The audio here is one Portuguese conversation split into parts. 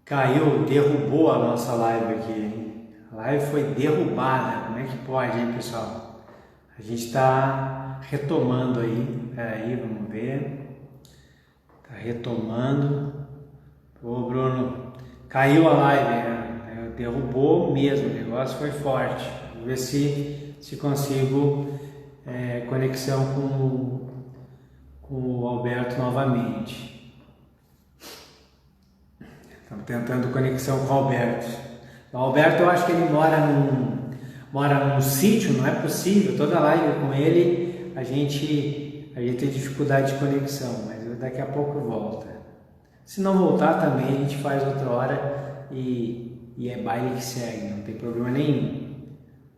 Caiu, derrubou a nossa live aqui, hein? A live foi derrubada. Como é que pode, hein, pessoal? A gente está retomando aí. Peraí, vamos ver. Tá retomando. Ô, Bruno, caiu a live, né? Derrubou mesmo, o negócio foi forte. Vou ver se consigo conexão com o Alberto novamente. Estamos tentando conexão com o Alberto. O Alberto, eu acho que ele mora num sítio, não é possível. Toda live com ele, a gente tem dificuldade de conexão, mas daqui a pouco volta. Se não voltar também, a gente faz outra hora e é baile que segue, não tem problema nenhum.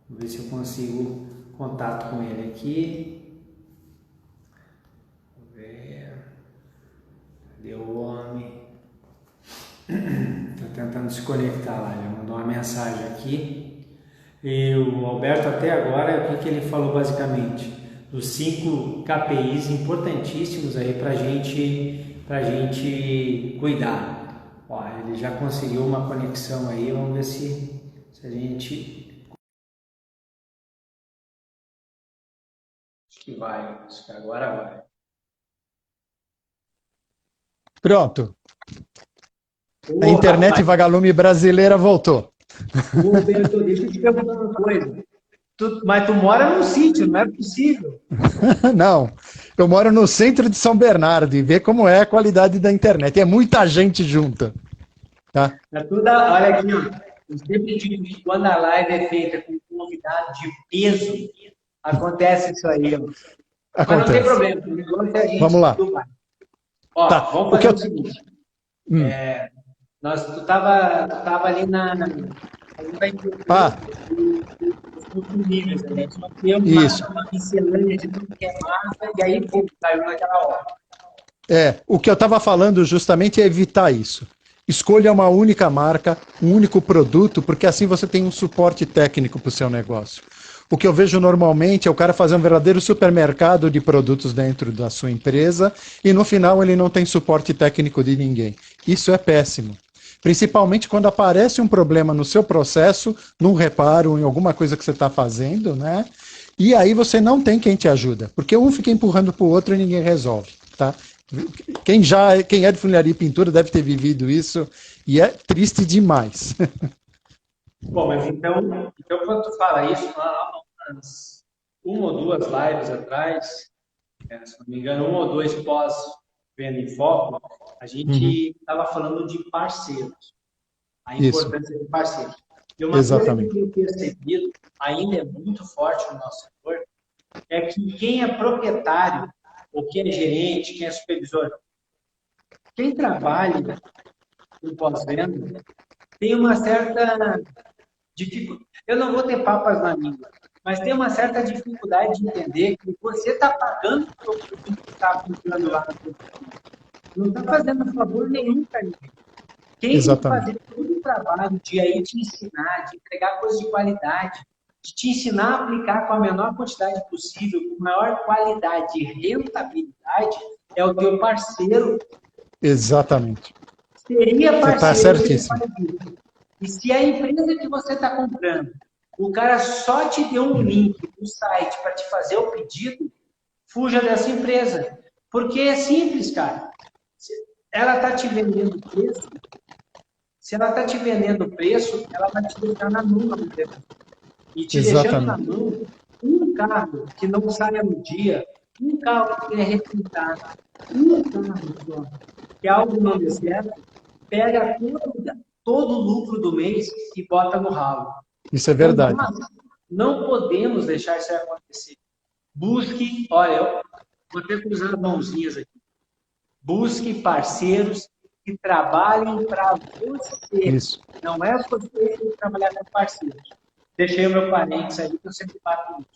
Vou ver se eu consigo contato com ele aqui. Vou ver. Cadê o homem? Está tentando se conectar lá, ele mandou uma mensagem aqui. E o Alberto até agora, o que ele falou basicamente? Dos 5 KPIs importantíssimos aí para gente cuidar. Ó, ele já conseguiu uma conexão aí, vamos ver se a gente... Acho que agora vai. Pronto. A internet rapaz, vagalume brasileira voltou. Roberto, deixa eu te perguntar uma coisa. Mas tu mora num sítio, não é possível. Não, eu moro no centro de São Bernardo e vê como é a qualidade da internet. É muita gente junta. Tá? Olha aqui, ó. Eu sempre digo que quando a live é feita com um convidado de peso, acontece isso aí. Ó. Mas não tem Acontece. problema. O negócio é a gente Vamos lá. Ó, Tá. vamos fazer o seguinte. Tu tava ali os consumíveis, né? Só que uma miscelânea de tudo que é massa, e aí, pô, caiu naquela hora. O que eu estava falando justamente é evitar isso. Escolha uma única marca, um único produto, porque assim você tem um suporte técnico para o seu negócio. O que eu vejo normalmente é o cara fazer um verdadeiro supermercado de produtos dentro da sua empresa e no final ele não tem suporte técnico de ninguém. Isso é péssimo. Principalmente quando aparece um problema no seu processo, num reparo, em alguma coisa que você está fazendo, né? E aí você não tem quem te ajuda, porque um fica empurrando para o outro e ninguém resolve, tá? Quem é de funilaria e pintura deve ter vivido isso e é triste demais. Bom, mas então quando tu fala isso, há uma ou duas lives atrás, se não me engano, um ou dois pós-venda em foco, a gente estava falando de parceiros, a importância de parceiros. E uma coisa que eu tenho percebido, ainda é muito forte no nosso setor, é que quem é proprietário, ou quem é gerente, quem é supervisor, quem trabalha com pós-venda, tem uma certa dificuldade. Eu não vou ter papas na língua, mas tem uma certa dificuldade de entender que você está pagando pelo produto que está aplicando lá na produção. Não está fazendo favor nenhum para ninguém. Quem tem que fazer todo o trabalho de aí te ensinar, de entregar coisas de qualidade, de te ensinar a aplicar com a menor quantidade possível, com maior qualidade e rentabilidade, é o teu parceiro. Exatamente. Seria parceiro. Você está certíssimo. E se a empresa que você está comprando, o cara só te deu um link no site para te fazer o pedido, fuja dessa empresa. Porque é simples, cara. Ela está te vendendo preço. Se ela está te vendendo preço, ela vai te deixar na mão da empresa. E te deixando na mão, um carro que não saia no dia, um carro que é requintado, um carro que algo não dê certo, pega todo o lucro do mês e bota no ralo. Isso é verdade. Então, nós não podemos deixar isso acontecer. Busque, olha, eu vou até cruzar as mãozinhas aqui. Busque parceiros que trabalhem para você. Isso. Não é você que tem que trabalhar com parceiros. Deixei o meu parênteses aí, que eu sempre bato nisso.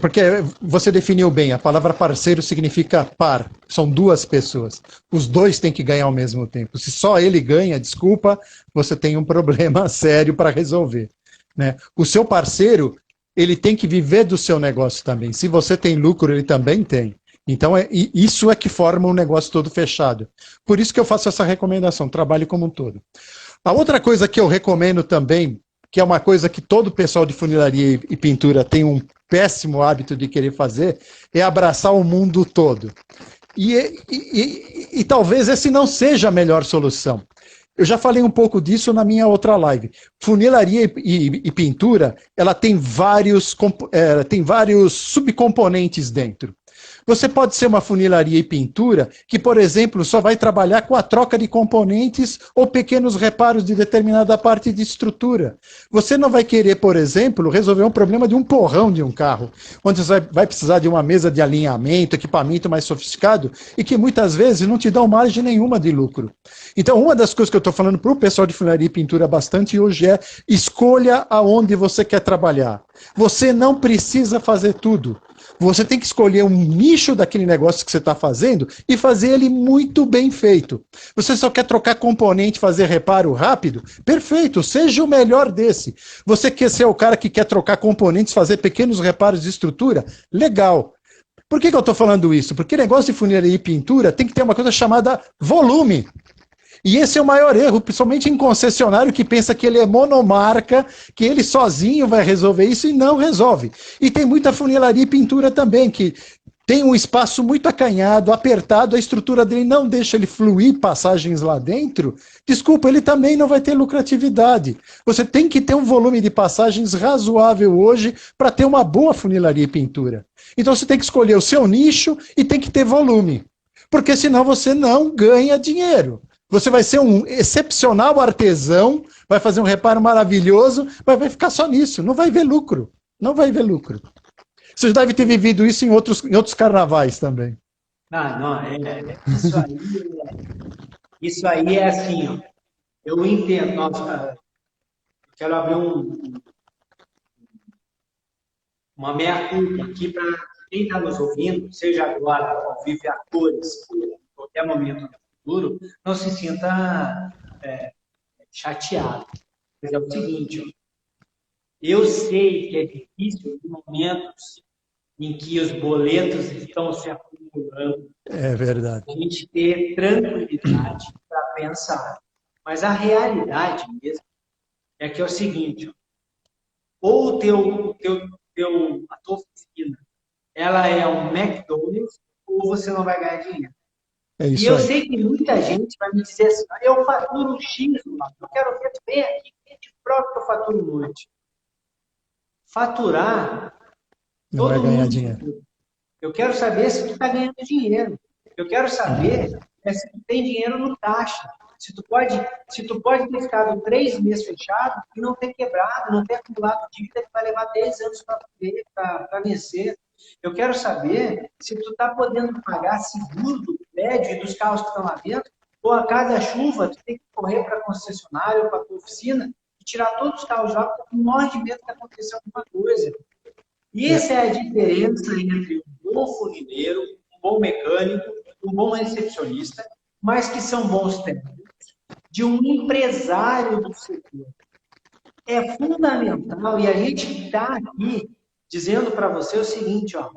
Porque você definiu bem, a palavra parceiro significa par, são duas pessoas. Os dois têm que ganhar ao mesmo tempo. Se só ele ganha, desculpa, você tem um problema sério para resolver. Né? O seu parceiro, ele tem que viver do seu negócio também. Se você tem lucro, ele também tem. Então, isso é que forma um negócio todo fechado. Por isso que eu faço essa recomendação, trabalhe como um todo. A outra coisa que eu recomendo também, que é uma coisa que todo pessoal de funilaria e pintura tem um péssimo hábito de querer fazer, é abraçar o mundo todo. E talvez esse não seja a melhor solução. Eu já falei um pouco disso na minha outra live. Funilaria e pintura, ela tem vários subcomponentes dentro. Você pode ser uma funilaria e pintura que, por exemplo, só vai trabalhar com a troca de componentes ou pequenos reparos de determinada parte de estrutura. Você não vai querer, por exemplo, resolver um problema de um porrão de um carro, onde você vai precisar de uma mesa de alinhamento, equipamento mais sofisticado e que muitas vezes não te dão margem nenhuma de lucro. Então, uma das coisas que eu estou falando para o pessoal de funilaria e pintura bastante hoje é escolha aonde você quer trabalhar. Você não precisa fazer tudo. Você tem que escolher um nicho daquele negócio que você está fazendo e fazer ele muito bem feito. Você só quer trocar componente, fazer reparo rápido? Perfeito, seja o melhor desse. Você quer ser o cara que quer trocar componentes, fazer pequenos reparos de estrutura? Legal. Por que eu estou falando isso? Porque negócio de funilaria e pintura tem que ter uma coisa chamada volume. E esse é o maior erro, principalmente em concessionário que pensa que ele é monomarca, que ele sozinho vai resolver isso e não resolve. E tem muita funilaria e pintura também, que tem um espaço muito acanhado, apertado, a estrutura dele não deixa ele fluir passagens lá dentro. Desculpa, ele também não vai ter lucratividade. Você tem que ter um volume de passagens razoável hoje para ter uma boa funilaria e pintura. Então você tem que escolher o seu nicho e tem que ter volume. Porque senão você não ganha dinheiro. Você vai ser um excepcional artesão, vai fazer um reparo maravilhoso, mas vai ficar só nisso, não vai ver lucro. Não vai ver lucro. Você deve ter vivido isso em outros carnavais também. Não, isso aí é assim, ó. Eu entendo, nossa, quero abrir uma meia-culpa aqui para quem está nos ouvindo, seja agora ao vivo e a cores, ou em qualquer momento no futuro, não se sinta chateado. Mas é o seguinte, ó, eu sei que é difícil em momentos em que os boletos estão se acumulando. É verdade. A gente ter tranquilidade para pensar. Mas a realidade mesmo é que é o seguinte, ó, ou a tua oficina, ela é um McDonald's, ou você não vai ganhar dinheiro. É isso e eu aí. sei que muita gente vai me dizer assim, eu faturo X, eu quero ver bem aqui, de próprio que eu faturo muito. Faturar, não vai ganhar dinheiro. Eu quero saber se tu está ganhando dinheiro. Eu quero saber se tu tem dinheiro no caixa. Se tu pode ter ficado 3 meses fechado e não ter quebrado, não ter acumulado dívida que vai levar 10 anos para vencer. Eu quero saber se tu está podendo pagar seguro do prédio e dos carros que estão lá dentro, ou a cada chuva tu tem que correr para a concessionária ou para a tua oficina e tirar todos os carros lá porque tu morre de medo de acontecer alguma coisa. E essa é a diferença entre um bom funileiro, um bom mecânico, um bom recepcionista, mas que são bons técnicos, de um empresário do setor. É fundamental, e a gente está aqui dizendo para você o seguinte, ó,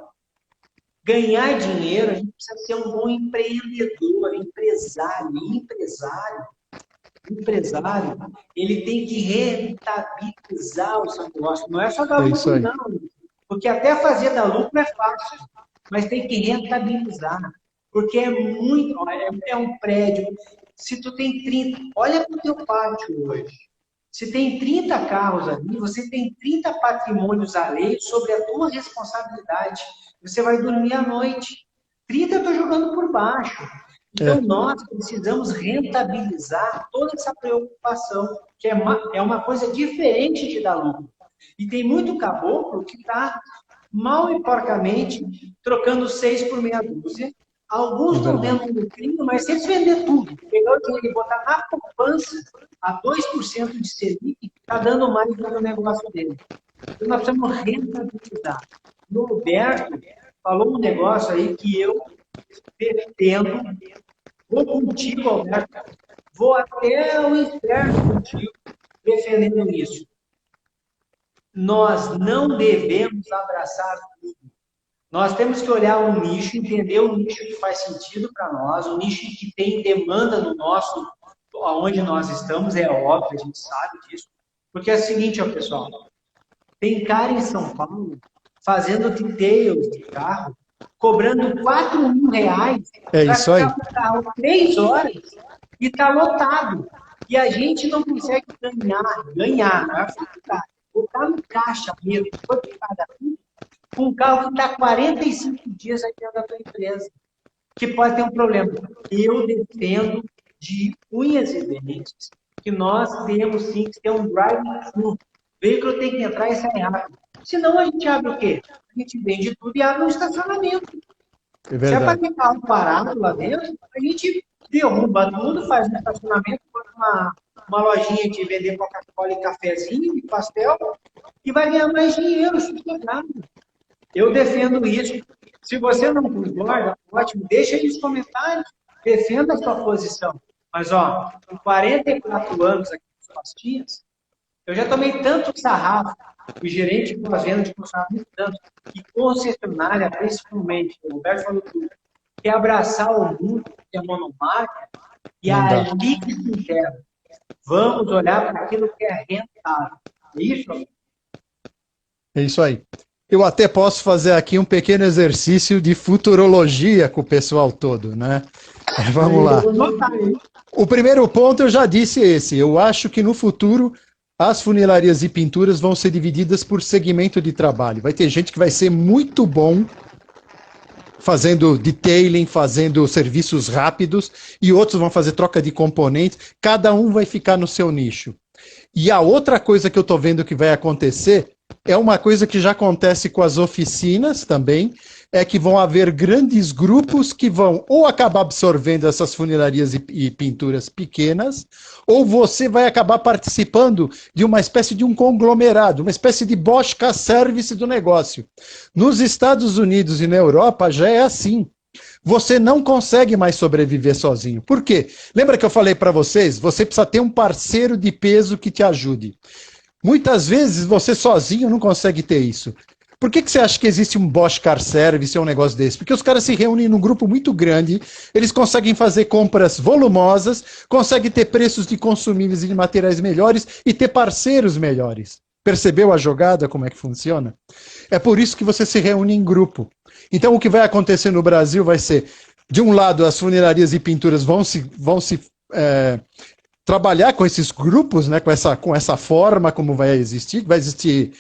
ganhar dinheiro, a gente precisa ser um bom empreendedor, empresário, ele tem que rentabilizar o seu negócio, não é só dar lucro, não. Porque até fazer dar lucro é fácil, mas tem que rentabilizar. Porque é muito, é um prédio. Se tu tem 30, olha para o teu pátio hoje. Se tem 30 carros ali, você tem 30 patrimônios alheios sobre a tua responsabilidade. Você vai dormir à noite. 30 eu estou jogando por baixo. Então, nós precisamos rentabilizar toda essa preocupação, que é uma coisa diferente de dar lucro. E tem muito caboclo que está mal e porcamente trocando 6 por meia dúzia. Alguns estão vendo um lucrinho, mas se eles vender tudo, pegar o dinheiro e botar na poupança a 2% de Selic, está dando mais do que o negócio dele. Então nós precisamos rentabilizar. O Roberto falou um negócio aí que eu defendo. Vou contigo, Alberto. Vou até o inferno contigo defendendo isso. Nós não devemos abraçar tudo. Nós temos que olhar o nicho, entender o nicho que faz sentido para nós, o nicho que tem demanda no nosso, onde nós estamos, é óbvio, a gente sabe disso. Porque é o seguinte, ó, pessoal, tem cara em São Paulo fazendo details de carro, cobrando 4 mil reais É para isso aí. ficar com o carro 3 horas e está lotado. E a gente não consegue ganhar, não é faturar, botar no caixa mesmo, hipotecar com um carro que está 45 dias aqui dentro da tua empresa, que pode ter um problema. Eu defendo de unhas e dentes que nós temos sim que ter um drive-thru. O veículo tem que entrar e sair rápido. Senão a gente abre o quê? A gente vende tudo e abre um estacionamento. É Se é para verdade. ter carro parado lá dentro, a gente derruba tudo, faz um estacionamento, bota uma lojinha de vender Coca-Cola e cafezinho e pastel e vai ganhar mais dinheiro, sossegado. Eu defendo isso. Se você não concorda, ótimo, deixa aí nos comentários, defenda a sua posição. Mas, ó, com 44 anos aqui nas pastinhas, eu já tomei tanto sarrafo, o gerente de pós-venda de funcionário muito tanto, que concessionária, principalmente, o Roberto falou tudo, quer abraçar o mundo, que é monomarca, e Não dá. ali que se enterra. Vamos olhar para aquilo que é rentável. É isso? É isso aí. Eu até posso fazer aqui um pequeno exercício de futurologia com o pessoal todo, né? Vamos lá. O primeiro ponto eu já disse esse. Eu acho que no futuro as funilarias e pinturas vão ser divididas por segmento de trabalho. Vai ter gente que vai ser muito bom fazendo detailing, fazendo serviços rápidos, e outros vão fazer troca de componentes. Cada um vai ficar no seu nicho. E a outra coisa que eu estou vendo que vai acontecer é uma coisa que já acontece com as oficinas também, é que vão haver grandes grupos que vão ou acabar absorvendo essas funilarias e pinturas pequenas, ou você vai acabar participando de uma espécie de um conglomerado, uma espécie de Bosch Car Service do negócio. Nos Estados Unidos e na Europa já é assim. Você não consegue mais sobreviver sozinho. Por quê? Lembra que eu falei para vocês? Você precisa ter um parceiro de peso que te ajude. Muitas vezes você sozinho não consegue ter isso. Por que você acha que existe um Bosch Car Service ou um negócio desse? Porque os caras se reúnem num grupo muito grande, eles conseguem fazer compras volumosas, conseguem ter preços de consumíveis e de materiais melhores e ter parceiros melhores. Percebeu a jogada, como é que funciona? É por isso que você se reúne em grupo. Então o que vai acontecer no Brasil vai ser, de um lado, as funilarias e pinturas vão se trabalhar com esses grupos, né, com essa forma como vai existir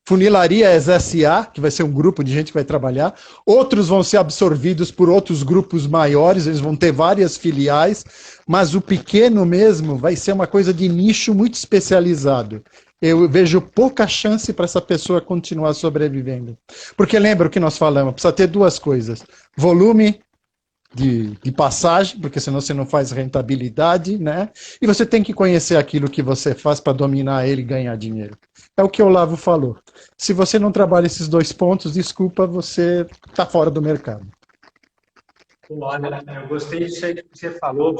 Funilarias SA, que vai ser um grupo de gente que vai trabalhar, outros vão ser absorvidos por outros grupos maiores, eles vão ter várias filiais, mas o pequeno mesmo vai ser uma coisa de nicho muito especializado. Eu vejo pouca chance para essa pessoa continuar sobrevivendo. Porque lembra o que nós falamos, precisa ter duas coisas, volume de passagem, porque senão você não faz rentabilidade, né? E você tem que conhecer aquilo que você faz para dominar ele e ganhar dinheiro. É o que o Olavo falou. Se você não trabalha esses dois pontos, desculpa, você está fora do mercado. Olha, eu gostei disso aí que você falou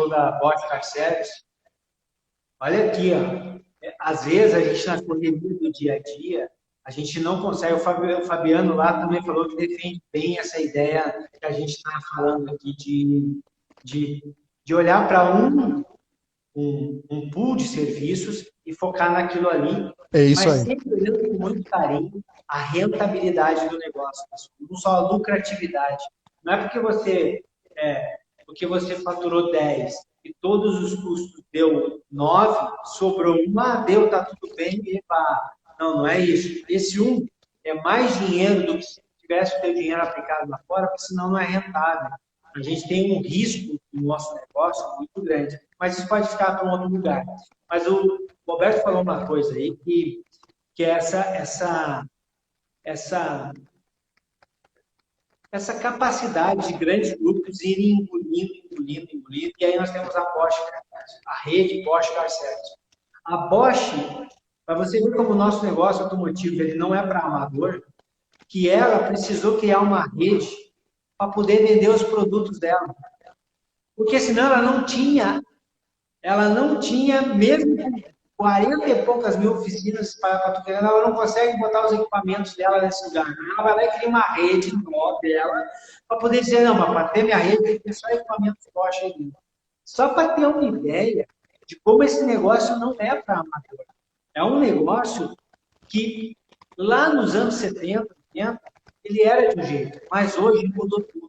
da Bosch Car Service. Olha aqui, ó. Às vezes a gente na correria do dia a dia, a gente não consegue. O Fabiano lá também falou que defende bem essa ideia que a gente está falando aqui de olhar para um pool de serviços e focar naquilo ali, É isso mas aí. sempre olhando com muito carinho a rentabilidade do negócio, não só a lucratividade. Não é porque você faturou 10 e todos os custos deu 9, sobrou 1, deu, tá tudo bem, epa. Não é isso. Esse 1 é mais dinheiro do que se tivesse o teu dinheiro aplicado lá fora, porque senão não é rentável. A gente tem um risco no nosso negócio muito grande, mas isso pode ficar para um outro lugar. Mas o Roberto falou uma coisa aí que é essa capacidade de grandes grupos irem engolindo, e aí nós temos a Bosch, a rede Bosch Car Service. A Bosch, para você ver como o nosso negócio automotivo ele não é para amador, que ela precisou criar uma rede para poder vender os produtos dela. Porque senão ela não tinha mesmo 40 e poucas mil oficinas para Tucano, ela não consegue botar os equipamentos dela nesse lugar. Ela vai lá e cria uma rede nova dela para poder dizer, não, mas para ter minha rede tem que ter só equipamentos Bosch aí dentro. Só para ter uma ideia de como esse negócio não é para amador. É um negócio que lá nos anos 70, 80, ele era de um jeito, mas hoje mudou tudo.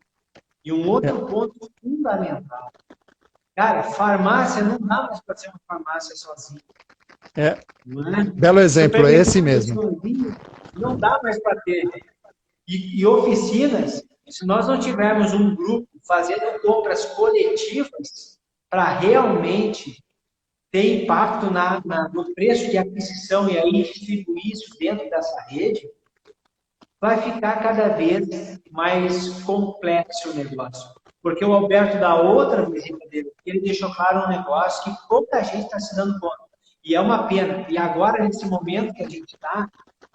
E um outro ponto fundamental. Cara, farmácia não dá mais para ser uma farmácia sozinha. Belo exemplo, é esse mesmo. Não dá mais para ter. E oficinas, se nós não tivermos um grupo fazendo compras coletivas para realmente ter impacto no preço de aquisição e aí distribuir isso dentro dessa rede, vai ficar cada vez mais complexo o negócio. Porque o Alberto, da outra visita dele, ele deixou claro um negócio que pouca gente está se dando conta. E é uma pena. E agora, nesse momento que a gente está,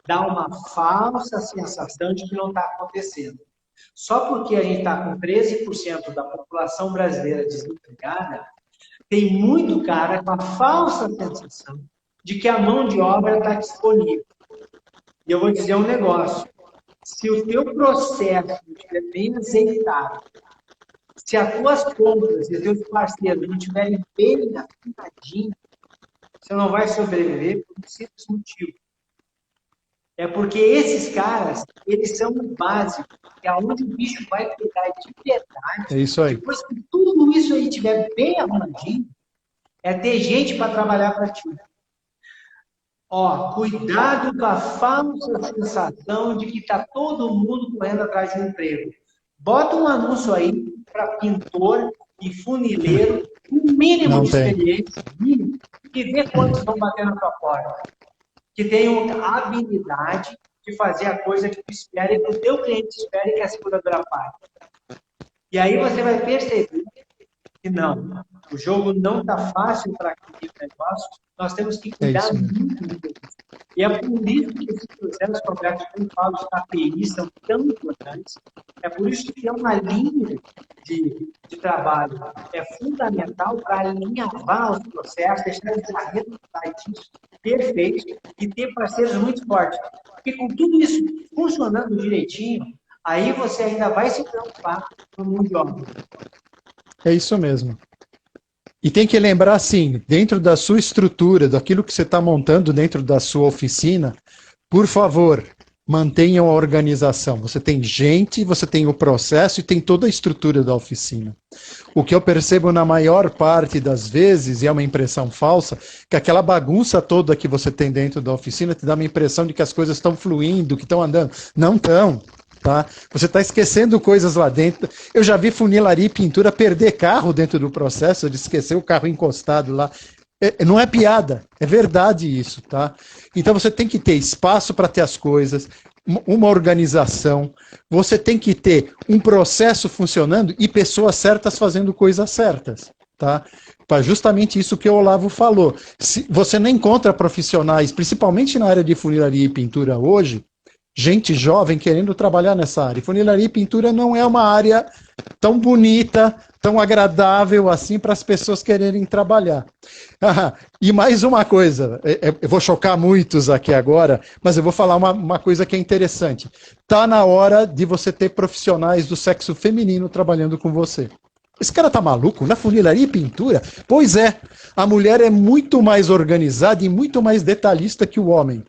dá uma falsa sensação de que não está acontecendo. Só porque a gente está com 13% da população brasileira desempregada, tem muito cara com a falsa sensação de que a mão de obra está disponível. E eu vou dizer um negócio. Se o teu processo estiver bem azeitado, se as tuas compras e os teus parceiros não estiverem bem afinadinhos, você não vai sobreviver por um simples motivo. É porque esses caras, eles são o básico, que é onde o bicho vai pegar de verdade. É isso aí. Depois que tudo isso aí estiver bem arrumadinho, é ter gente para trabalhar para ti. Ó, cuidado com a falsa sensação de que está todo mundo correndo atrás de um emprego. Bota um anúncio aí para pintor e funileiro, um mínimo de experiência, mínimo, e vê quantos estão batendo na tua porta. Que tenham a habilidade de fazer a coisa que tu espera e que o teu cliente espera, que é a seguradora pague. E aí você vai perceber que não, o jogo não está fácil para aquele negócio, nós temos que cuidar muito disso. E é por isso que esses processos complexos que eu falo de KPI são tão importantes, é por isso que ter uma linha de trabalho é fundamental para alinhavar os processos, deixar eles arredondados, perfeitos, e ter parceiros muito fortes. Porque com tudo isso funcionando direitinho, aí você ainda vai se preocupar com o mundo de obra. É isso mesmo. E tem que lembrar, assim, dentro da sua estrutura, daquilo que você está montando dentro da sua oficina, por favor, mantenham a organização. Você tem gente, você tem o processo e tem toda a estrutura da oficina. O que eu percebo na maior parte das vezes, e é uma impressão falsa, que aquela bagunça toda que você tem dentro da oficina te dá uma impressão de que as coisas estão fluindo, que estão andando. Não estão. Tá? Você está esquecendo coisas lá dentro. Eu já vi funilaria e pintura perder carro dentro do processo, de esquecer o carro encostado lá. Não é piada, é verdade isso, tá? Então você tem que ter espaço para ter as coisas, uma organização, você tem que ter um processo funcionando e pessoas certas fazendo coisas certas, tá? Para justamente isso que o Olavo falou. Se você não encontra profissionais, principalmente na área de funilaria e pintura hoje, gente jovem querendo trabalhar nessa área. Funilaria e pintura não é uma área tão bonita, tão agradável assim para as pessoas quererem trabalhar. E mais uma coisa, eu vou chocar muitos aqui agora, mas eu vou falar uma coisa que é interessante. Está na hora de você ter profissionais do sexo feminino trabalhando com você. Esse cara tá maluco? Na funilaria e pintura? Pois é, a mulher é muito mais organizada e muito mais detalhista que o homem.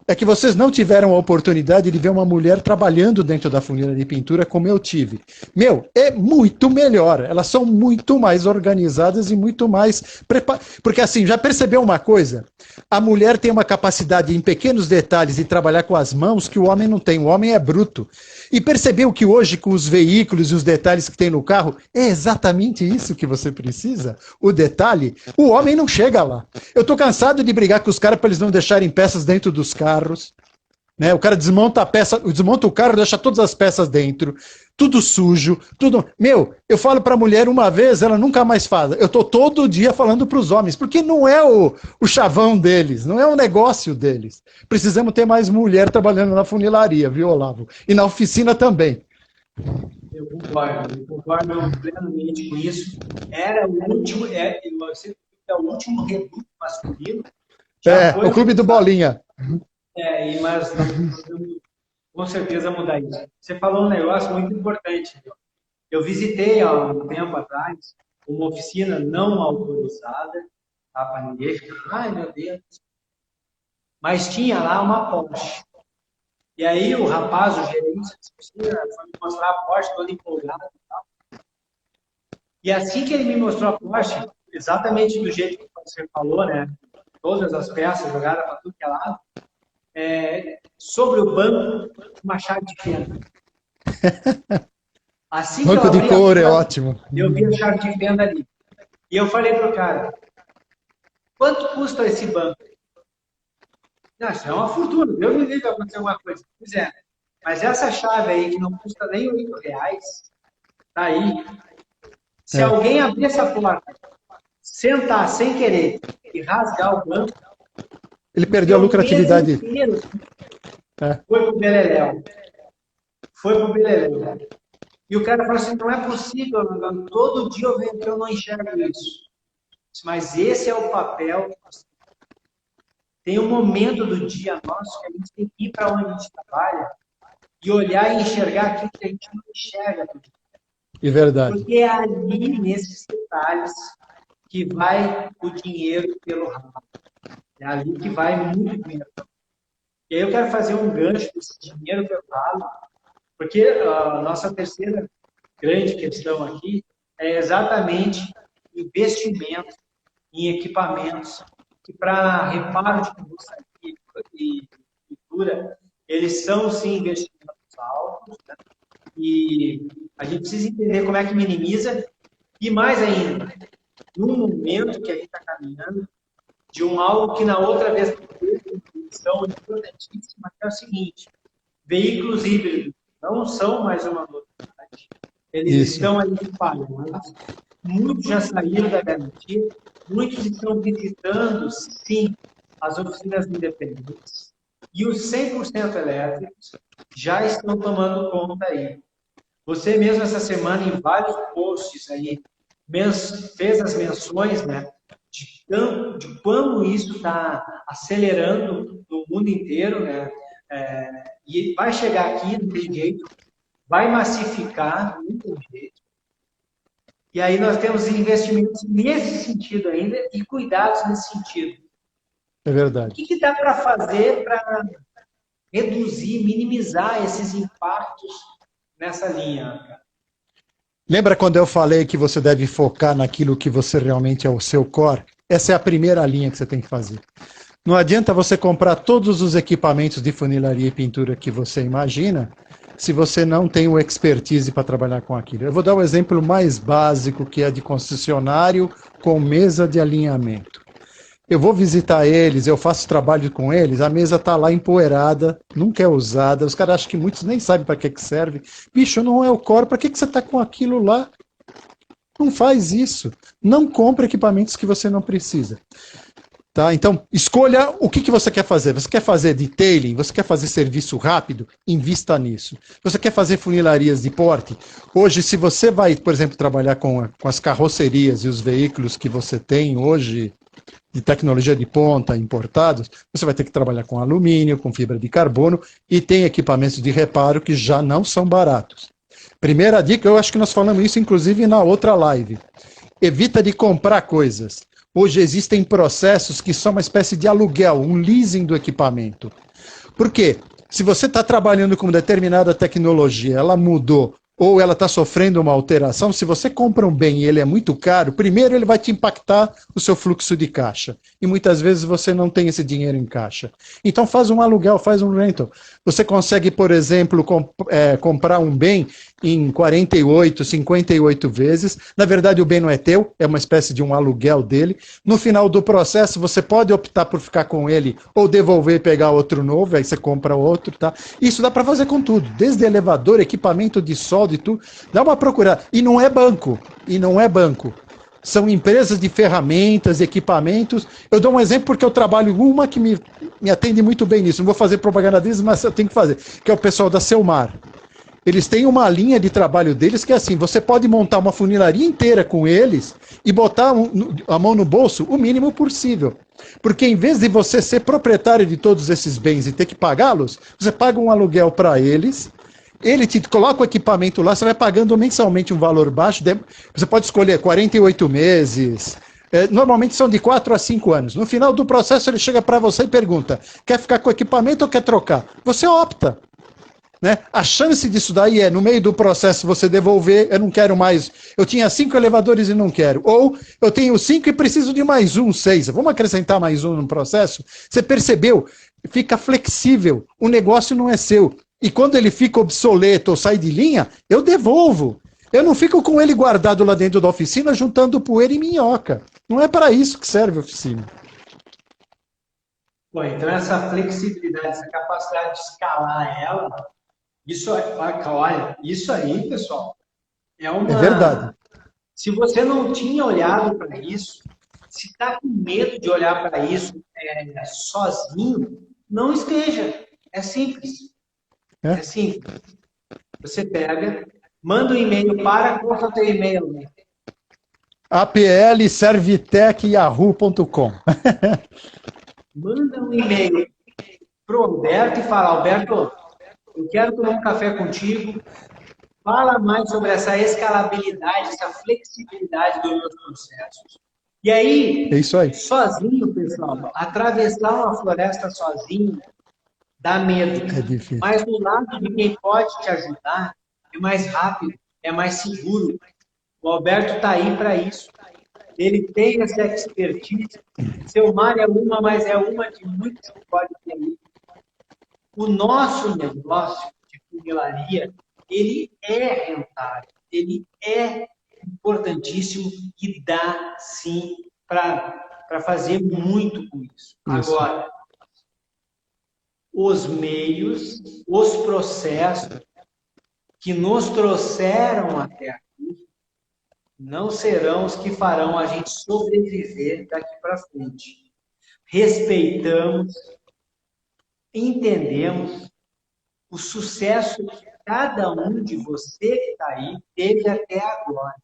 É que vocês não tiveram a oportunidade de ver uma mulher trabalhando dentro da funilaria de pintura como eu tive. Meu, é muito melhor. Elas são muito mais organizadas e muito mais preparadas. Porque assim, já percebeu uma coisa? A mulher tem uma capacidade em pequenos detalhes de trabalhar com as mãos que o homem não tem. O homem é bruto. E percebeu que hoje, com os veículos e os detalhes que tem no carro, é exatamente isso que você precisa? O detalhe, o homem não chega lá. Eu tô cansado de brigar com os caras para eles não deixarem peças dentro dos carros. Né? O cara desmonta a peça, desmonta o carro, deixa todas as peças dentro, tudo sujo, tudo. Meu, eu falo para a mulher uma vez, ela nunca mais faz. Eu tô todo dia falando para os homens, porque não é o chavão deles, não é o negócio deles. Precisamos ter mais mulher trabalhando na funilaria, viu, Olavo? E na oficina também. Eu concordo plenamente com isso. Era o último, é o último reduto masculino Já foi o clube do Bolinha. mas nós precisamos com certeza mudar isso. Você falou um negócio muito importante. Eu visitei há um tempo atrás uma oficina não autorizada, tá, para ninguém ficar, ai meu Deus, mas tinha lá uma Porsche. E aí o rapaz, o gerente da oficina, foi me mostrar a Porsche, todo empolgado e tal. E assim que ele me mostrou a Porsche, exatamente do jeito que você falou, né? Todas as peças jogadas para tudo que é lado, sobre o banco, uma chave de fenda. Assim que eu Banco de abri couro é ótimo. eu vi a chave de fenda ali. E eu falei pro cara, quanto custa esse banco? Não, isso é uma fortuna, Deus me livre vai acontecer alguma coisa. Pois é, mas essa chave aí, que não custa nem R$8, tá aí. Se alguém abrir essa porta, sentar sem querer e rasgar o banco, ele perdeu a lucratividade. Foi pro Beleléu. Foi pro Beleléu. E o cara falou assim, não é possível, todo dia eu venho que eu não enxergo isso. Mas esse é o papel que nós temos. Tem um momento do dia nosso que a gente tem que ir para onde a gente trabalha e olhar e enxergar aquilo que a gente não enxerga. É verdade. Porque é ali, nesses detalhes, que vai o dinheiro pelo rabo. É ali que vai muito dinheiro. E aí eu quero fazer um gancho desse dinheiro pelo rabo, porque a nossa terceira grande questão aqui é exatamente investimento em equipamentos que, para reparo de carroceria e pintura, eles são, sim, investimentos altos, né? E a gente precisa entender como é que minimiza e, mais ainda, num momento que a gente está caminhando de algo que na outra vez teve uma discussão importantíssima, que é o seguinte, veículos híbridos não são mais uma novidade, eles estão aí espalhados, muitos já saíram da garantia, muitos estão visitando, sim, as oficinas independentes, e os 100% elétricos já estão tomando conta aí. Você mesmo essa semana, em vários posts aí, fez as menções, né, de como isso está acelerando no mundo inteiro, né, e vai chegar aqui, não tem jeito, vai massificar, não tem jeito. E aí nós temos investimentos nesse sentido ainda e cuidados nesse sentido. É verdade. O que dá para fazer para reduzir, minimizar esses impactos nessa linha, cara? Lembra quando eu falei que você deve focar naquilo que você realmente é o seu core? Essa é a primeira linha que você tem que fazer. Não adianta você comprar todos os equipamentos de funilaria e pintura que você imagina, se você não tem o expertise para trabalhar com aquilo. Eu vou dar o exemplo mais básico, que é de concessionário com mesa de alinhamento. Eu vou visitar eles, eu faço trabalho com eles, a mesa está lá empoeirada, nunca é usada, os caras acham que muitos nem sabem para que serve. Bicho, não é o core, para que você está com aquilo lá? Não faz isso. Não compre equipamentos que você não precisa. Tá? Então, escolha o que você quer fazer. Você quer fazer detailing? Você quer fazer serviço rápido? Invista nisso. Você quer fazer funilarias de porte? Hoje, se você vai, por exemplo, trabalhar com as carrocerias e os veículos que você tem hoje, de tecnologia de ponta importados, você vai ter que trabalhar com alumínio, com fibra de carbono, e tem equipamentos de reparo que já não são baratos. Primeira dica, eu acho que nós falamos isso inclusive na outra live. Evita de comprar coisas. Hoje existem processos que são uma espécie de aluguel, um leasing do equipamento. Por quê? Se você está trabalhando com determinada tecnologia, ela mudou, ou ela está sofrendo uma alteração, se você compra um bem e ele é muito caro, primeiro ele vai te impactar o seu fluxo de caixa. E muitas vezes você não tem esse dinheiro em caixa. Então faz um aluguel, faz um rental. Você consegue, por exemplo, comprar um bem em 48, 58 vezes. Na verdade, o bem não é teu, é uma espécie de um aluguel dele. No final do processo, você pode optar por ficar com ele ou devolver e pegar outro novo, aí você compra outro, tá? Isso dá para fazer com tudo, desde elevador, equipamento de solda e tudo. Dá uma procurada. E não é banco. São empresas de ferramentas, equipamentos. Eu dou um exemplo porque eu trabalho uma que me atende muito bem nisso. Não vou fazer propaganda deles, mas eu tenho que fazer, que é o pessoal da Selmar. Eles têm uma linha de trabalho deles que é assim, você pode montar uma funilaria inteira com eles e botar a mão no bolso o mínimo possível. Porque em vez de você ser proprietário de todos esses bens e ter que pagá-los, você paga um aluguel para eles, ele te coloca o equipamento lá, você vai pagando mensalmente um valor baixo, você pode escolher 48 meses, normalmente são de 4 a 5 anos. No final do processo ele chega para você e pergunta, quer ficar com o equipamento ou quer trocar? Você opta. Né? A chance disso daí é, no meio do processo, você devolver, eu não quero mais, eu tinha 5 elevadores e não quero, ou eu tenho 5 e preciso de mais 6, vamos acrescentar mais no processo? Você percebeu? Fica flexível, o negócio não é seu, e quando ele fica obsoleto ou sai de linha, eu devolvo. Eu não fico com ele guardado lá dentro da oficina, juntando poeira e minhoca. Não é para isso que serve a oficina. Bom, então essa flexibilidade, essa capacidade de escalar ela, olha, isso aí, pessoal, é É verdade. Se você não tinha olhado para isso, se está com medo de olhar para isso sozinho, não esteja. É simples. É simples. Você pega, manda um e-mail para, qual é o teu e-mail? Né? aplservitec.yahoo.com Manda um e-mail para o Alberto e fala, Alberto, eu quero tomar um café contigo, fala mais sobre essa escalabilidade, essa flexibilidade dos meus processos. E aí, é isso aí, sozinho, pessoal, atravessar uma floresta sozinho dá medo. É difícil. Mas do lado de quem pode te ajudar, é mais rápido, é mais seguro. O Alberto está aí para isso. Ele tem essa expertise. Seu mar é uma, mas é uma de muitos que pode ter aí. O nosso negócio de funilaria, ele é rentável, ele é importantíssimo e dá, sim, para fazer muito com isso. Agora, os meios, os processos que nos trouxeram até aqui não serão os que farão a gente sobreviver daqui para frente. Respeitamos, entendemos o sucesso que cada um de você que está aí teve até agora.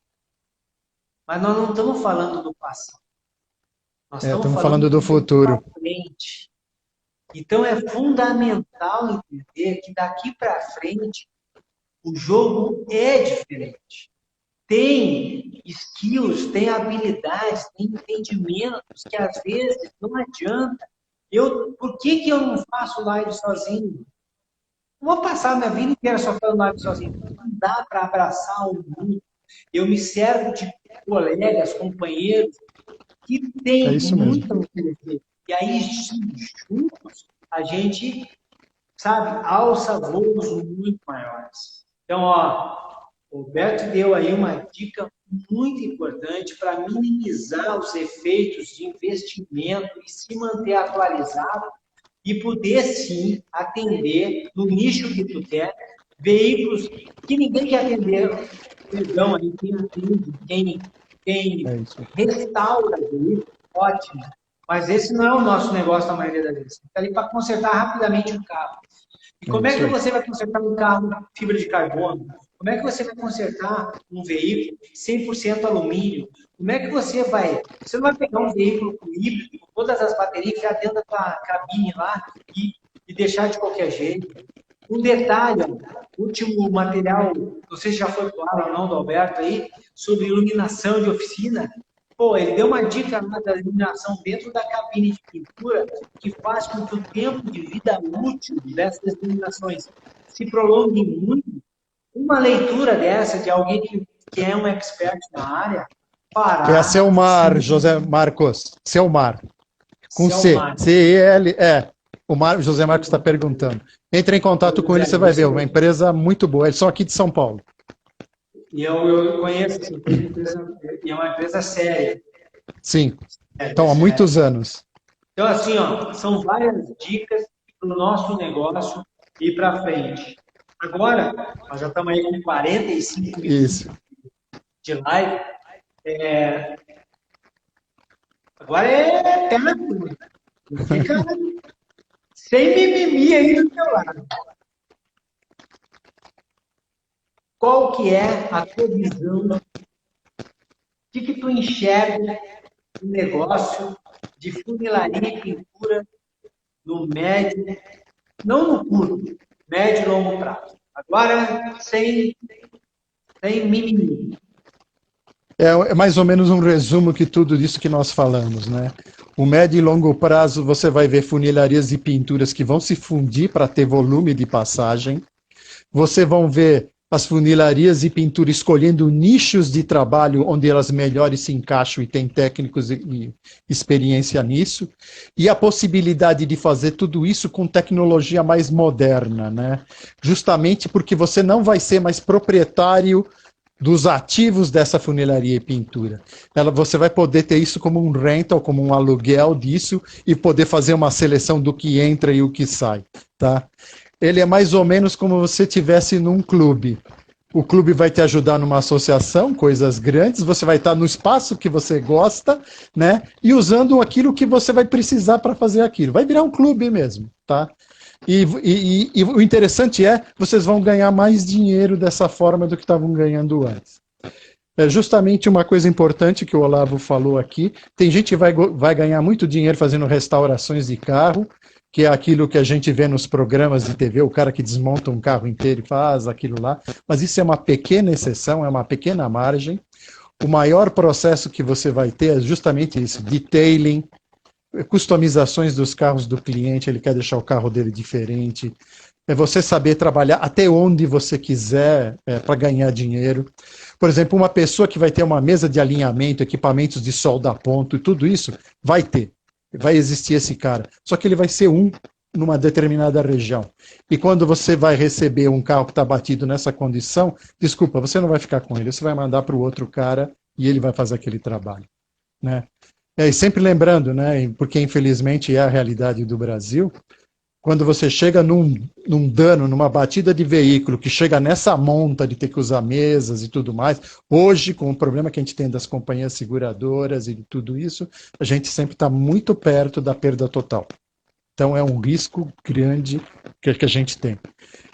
Mas nós não estamos falando do passado. Nós estamos falando do futuro. Frente. Então é fundamental entender que daqui para frente o jogo é diferente. Tem skills, tem habilidades, tem entendimentos que às vezes não adianta. Por que eu não faço live sozinho? Não vou passar minha vida inteira só fazendo live sozinho. Não dá para abraçar o mundo. Eu me servo de colegas, companheiros que têm muito a oferecer. E aí, juntos, a gente, sabe, alça voos muito maiores. Então, o Roberto deu aí uma dica muito importante para minimizar os efeitos de investimento e se manter atualizado e poder, sim, atender no nicho que tu quer, veículos que ninguém quer atender. Perdão, aí quem atende, quem restaura veículos, ótimo. Mas esse não é o nosso negócio na maioria das vezes. Está ali para consertar rapidamente um carro. E como é que você vai consertar um carro fibra de carbono? Como é que você vai consertar um veículo 100% alumínio? Como é que você vai... Você não vai pegar um veículo com híbrido, com todas as baterias, enfiar dentro da tua cabine lá e deixar de qualquer jeito. Um detalhe, o último material, não sei se já foi claro ou não do Alberto aí, sobre iluminação de oficina. Pô, ele deu uma dica lá da iluminação dentro da cabine de pintura que faz com que o tempo de vida útil dessas iluminações se prolongue muito. Uma leitura dessa de alguém que é um expert na área, parar... É a Selmar, José Marcos. Selmar. Com Selmar. C. C-E-L. O José Marcos está perguntando. Entre em contato com ele, você vai ver. Uma empresa muito boa. Eles são aqui de São Paulo. E eu conheço essa empresa, e é uma empresa séria. Sim. Então, há muitos anos. Então, assim, são várias dicas para o nosso negócio ir para frente. Agora, nós já estamos aí com 45 minutos de live. Agora é tempo. Fica sem mimimi aí do teu lado. qual que é a tua visão, de que tu enxerga o negócio de funilaria e pintura no médio, não no curto, médio e longo prazo. Agora, sem mimimi. É mais ou menos um resumo que tudo isso que nós falamos, né? O médio e longo prazo você vai ver funilarias e pinturas que vão se fundir para ter volume de passagem. Você vão ver as funilarias e pintura escolhendo nichos de trabalho onde elas melhores se encaixam e tem técnicos e experiência nisso. E a possibilidade de fazer tudo isso com tecnologia mais moderna, né? Justamente porque você não vai ser mais proprietário dos ativos dessa funilaria e pintura. Você vai poder ter isso como um rental, como um aluguel disso e poder fazer uma seleção do que entra e o que sai, tá? Ele é mais ou menos como se você estivesse num clube. O clube vai te ajudar numa associação, coisas grandes, você vai estar no espaço que você gosta, né? E usando aquilo que você vai precisar para fazer aquilo. Vai virar um clube mesmo, tá? E o interessante é, vocês vão ganhar mais dinheiro dessa forma do que estavam ganhando antes. É justamente uma coisa importante que o Olavo falou aqui. Tem gente que vai ganhar muito dinheiro fazendo restaurações de carro, que é aquilo que a gente vê nos programas de TV, o cara que desmonta um carro inteiro e faz aquilo lá. Mas isso é uma pequena exceção, é uma pequena margem. O maior processo que você vai ter é justamente isso, detailing, customizações dos carros do cliente, ele quer deixar o carro dele diferente, é você saber trabalhar até onde você quiser para ganhar dinheiro. Por exemplo, uma pessoa que vai ter uma mesa de alinhamento, equipamentos de solda a ponto e tudo isso, vai existir esse cara. Só que ele vai ser numa determinada região. E quando você vai receber um carro que está batido nessa condição, desculpa, você não vai ficar com ele, você vai mandar para o outro cara e ele vai fazer aquele trabalho, né? E sempre lembrando, né, porque infelizmente é a realidade do Brasil, quando você chega num dano, numa batida de veículo, que chega nessa monta de ter que usar mesas e tudo mais, hoje, com o problema que a gente tem das companhias seguradoras e de tudo isso, a gente sempre está muito perto da perda total. Então é um risco grande que a gente tem.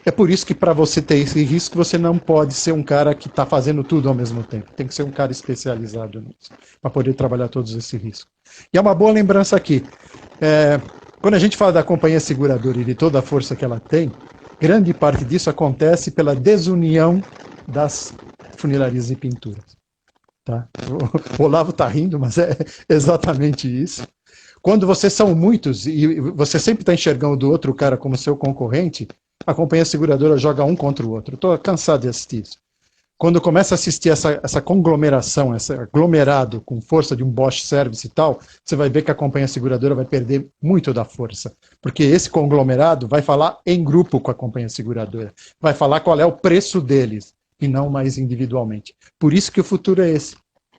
É por isso que para você ter esse risco, você não pode ser um cara que está fazendo tudo ao mesmo tempo. Tem que ser um cara especializado nisso, para poder trabalhar todos esses riscos. E é uma boa lembrança aqui. Quando a gente fala da companhia seguradora e de toda a força que ela tem, grande parte disso acontece pela desunião das funilarias e pinturas. Tá? O Olavo está rindo, mas é exatamente isso. Quando vocês são muitos e você sempre está enxergando o outro cara como seu concorrente, a companhia seguradora joga um contra o outro. Estou cansado de assistir isso. Quando começa a assistir essa conglomeração, esse aglomerado com força de um Bosch Service e tal, você vai ver que a companhia seguradora vai perder muito da força. Porque esse conglomerado vai falar em grupo com a companhia seguradora. Vai falar qual é o preço deles, e não mais individualmente. Por isso que o futuro é esse.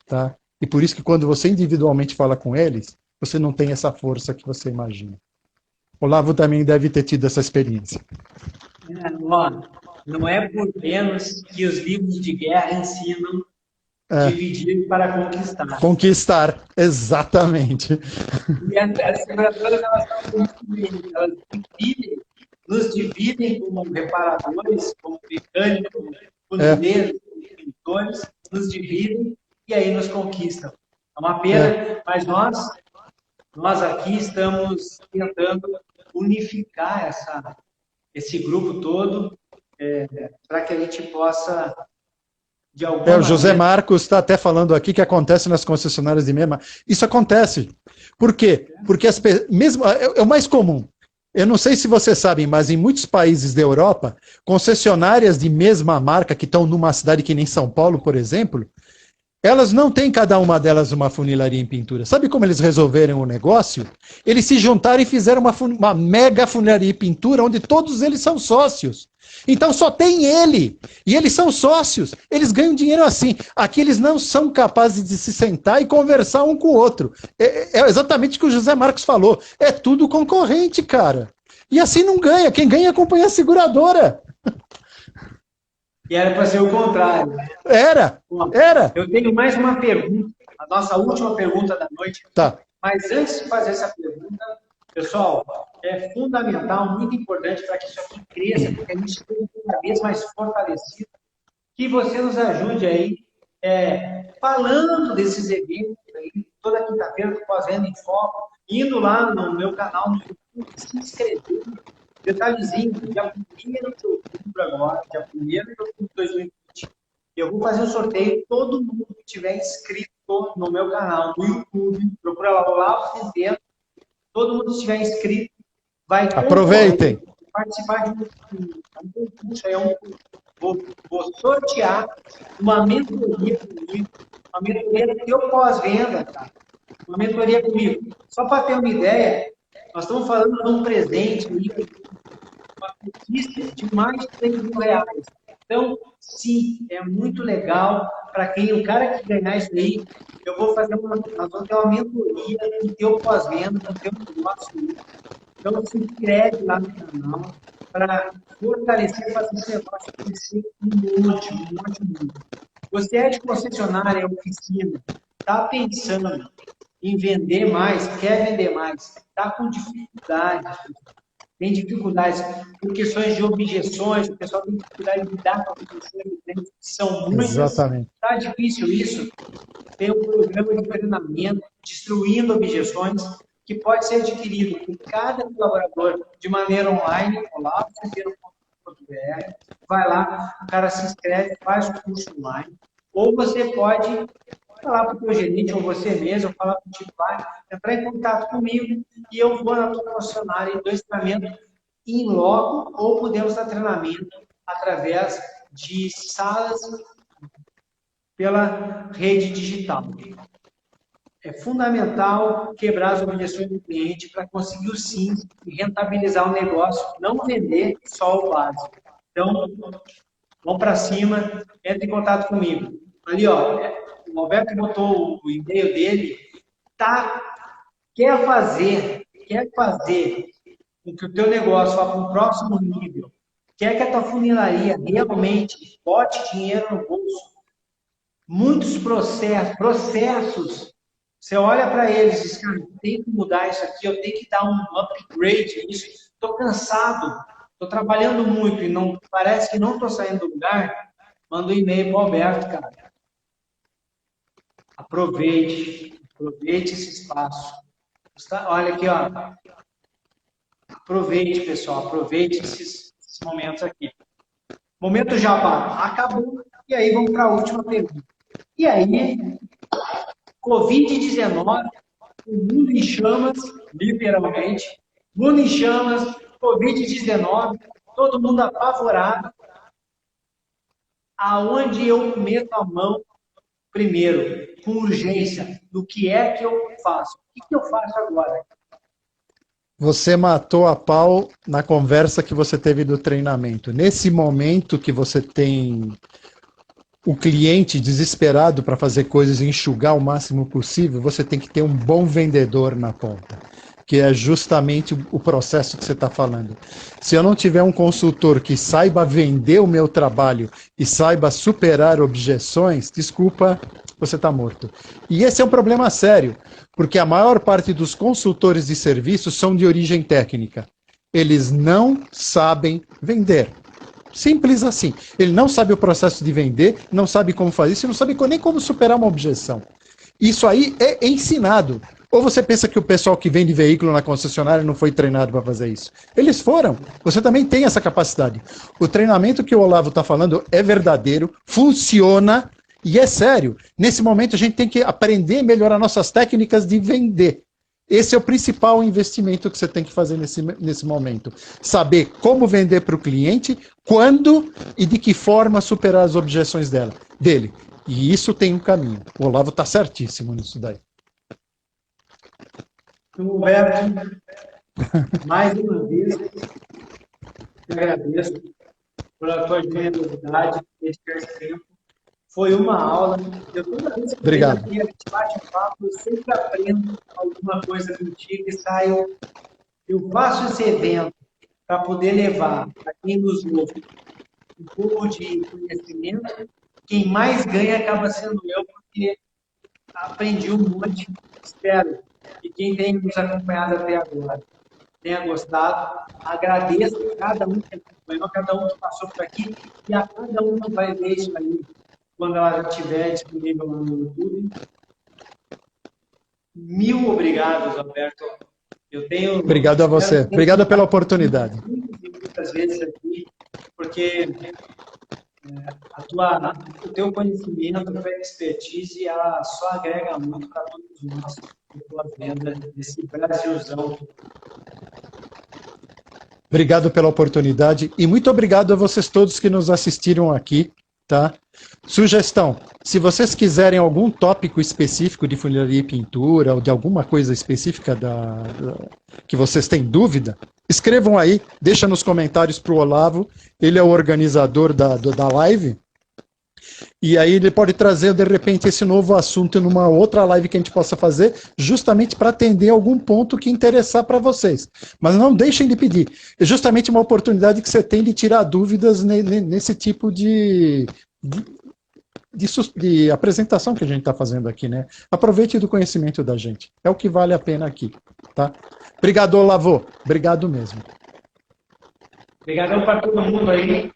Tá? E por isso que quando você individualmente fala com eles, você não tem essa força que você imagina. Olavo também deve ter tido essa experiência. Não é por menos que os livros de guerra ensinam dividir para conquistar. Conquistar, exatamente. E as seguradoras, elas estão muito bem, elas nos dividem como reparadores, como mecânicos, como funileiros, como pintores, nos dividem e aí nos conquistam. É uma pena, mas nós aqui estamos tentando unificar esse grupo todo para que a gente possa, de alguma maneira... O José Marcos está até falando aqui que acontece nas concessionárias de mesma. Isso acontece. Por quê? Porque mesmo é o mais comum. Eu não sei se vocês sabem, mas em muitos países da Europa, concessionárias de mesma marca, que estão numa cidade que nem São Paulo, por exemplo, elas não têm cada uma delas uma funilaria em pintura. Sabe como eles resolveram o negócio? Eles se juntaram e fizeram uma mega funilaria em pintura, onde todos eles são sócios. Então só tem ele. E eles são sócios. Eles ganham dinheiro assim. Aqui eles não são capazes de se sentar e conversar um com o outro. É exatamente o que o José Marcos falou. É tudo concorrente, cara. E assim não ganha. Quem ganha é a companhia seguradora. E era para ser o contrário. Era. Eu tenho mais uma pergunta, a nossa última pergunta da noite. Tá. Mas antes de fazer essa pergunta, pessoal, é fundamental, muito importante para que isso aqui cresça, porque a gente esteja cada vez mais fortalecido. que você nos ajude aí, falando desses eventos aí, toda quinta-feira do Pós-Venda em Foco, indo lá no meu canal no YouTube, se inscrever. Detalhezinho, dia 1º de outubro agora, dia 1º de outubro de 2020, eu vou fazer um sorteio, todo mundo que tiver inscrito no meu canal, no YouTube, procura lá Olavo Centeno, todo mundo que estiver inscrito vai Aproveitem. Participar de um concurso, vou sortear uma mentoria comigo, uma mentoria do teu pós-venda, cara. Uma mentoria comigo. Só para ter uma ideia, nós estamos falando de um presente, uma conquista de mais de 3 mil reais. Então, sim, é muito legal para quem, o cara que ganhar isso aí, nós vamos ter uma mentoria do teu pós-venda, do teu negócio. Então, se inscreve lá no canal para fortalecer, fazer esse negócio crescer um monte. Você é de concessionária, oficina, está pensando em vender mais, quer vender mais, está com dificuldade, tem dificuldades por questões de objeções, o pessoal tem dificuldade de lidar com objeções de clientes, que são muitas. Exatamente. Está difícil isso. Tem um programa de treinamento, Destruindo Objeções, que pode ser adquirido por cada colaborador de maneira online, olavo.com.br, vai lá, o cara se inscreve, faz o curso online, ou você pode falar para o teu gerente, ou você mesmo, falar para o titular, entrar em contato comigo, e eu vou na tua concessionária e dou esse treinamento em loco, ou podemos dar treinamento através de salas pela rede digital. É fundamental quebrar as objeções do cliente para conseguir o sim e rentabilizar o negócio, não vender só o básico. Então, vamos para cima, entre em contato comigo. Ali, ó, o Alberto botou o e-mail dele, quer fazer com que o teu negócio vá para um próximo nível, quer que a tua funilaria realmente bote dinheiro no bolso, muitos processos, você olha para eles e diz, cara, tem que mudar isso aqui, eu tenho que dar um upgrade nisso, estou cansado, estou trabalhando muito e não parece que não estou saindo do lugar, manda um e-mail para o Alberto, cara. Aproveite esse espaço. Olha aqui, ó. Aproveite, pessoal, aproveite esses momentos aqui. Momento jabá acabou, e aí vamos para a última pergunta. E aí, Covid-19, o mundo em chamas, literalmente, mundo em chamas, Covid-19, todo mundo apavorado. Aonde eu meto a mão primeiro, com urgência, do que é que eu faço? O que eu faço agora? Você matou a pau na conversa que você teve do treinamento. Nesse momento que você tem o cliente desesperado para fazer coisas e enxugar o máximo possível, você tem que ter um bom vendedor na ponta, que é justamente o processo que você está falando. Se eu não tiver um consultor que saiba vender o meu trabalho e saiba superar objeções, desculpa, você está morto. E esse é um problema sério, porque a maior parte dos consultores de serviços são de origem técnica. Eles não sabem vender. Simples assim. Ele não sabe o processo de vender, não sabe como fazer isso, não sabe nem como superar uma objeção. Isso aí é ensinado. Ou você pensa que o pessoal que vende veículo na concessionária não foi treinado para fazer isso? Eles foram. Você também tem essa capacidade. O treinamento que o Olavo está falando é verdadeiro, funciona e é sério. Nesse momento a gente tem que aprender a melhorar nossas técnicas de vender. Esse é o principal investimento que você tem que fazer nesse momento. Saber como vender para o cliente, quando e de que forma superar as objeções dele. E isso tem um caminho. O Olavo está certíssimo nisso daí. Roberto, mais uma vez, te agradeço pela tua generosidade, dedicar esse tempo. Foi uma aula. Eu toda vez que Obrigado. aqui, a gente bate um papo, eu sempre aprendo alguma coisa contigo e saio. Eu faço esse evento para poder levar para quem nos ouve um pouco de conhecimento. Quem mais ganha acaba sendo eu, porque aprendi um monte. Espero que quem tem nos acompanhado até agora. tenha gostado. Agradeço a cada um que acompanhou, a cada um que passou por aqui e a cada um que vai ver isso aí quando ela estiver disponível no YouTube. Mil obrigados, Alberto. Eu tenho. Obrigado a você. Obrigado pela oportunidade. Muitas vezes aqui, porque o teu conhecimento, a tua expertise, ela só agrega muito para todos nós, pelas vendas desse Brasilzão. Obrigado pela oportunidade e muito obrigado a vocês todos que nos assistiram aqui, tá? Sugestão, se vocês quiserem algum tópico específico de funilaria e pintura ou de alguma coisa específica que vocês têm dúvida, escrevam aí, deixa nos comentários para o Olavo, ele é o organizador da live, e aí ele pode trazer, de repente, esse novo assunto numa outra live que a gente possa fazer, justamente para atender algum ponto que interessar para vocês. Mas não deixem de pedir. É justamente uma oportunidade que você tem de tirar dúvidas nesse tipo de apresentação que a gente está fazendo aqui, né? Aproveite do conhecimento da gente. É o que vale a pena aqui, tá? Obrigado, Olavo. Obrigado mesmo. Obrigadão para todo mundo aí.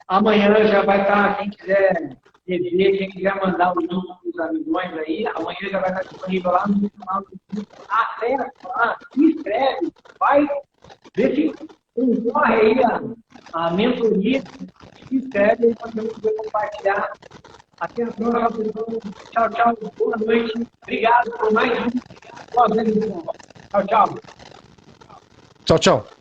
Amanhã já vai estar, quem quiser rever, quem quiser mandar o link para os amigões aí, amanhã já vai estar disponível lá no canal do YouTube. Acessa lá, se inscreve, vai, vê se concorre aí a mentoria, se inscreve e também poder compartilhar. Até a próxima, pessoal. Tchau, tchau, boa noite. Obrigado por mais um. Tchau, tchau. Tchau, tchau.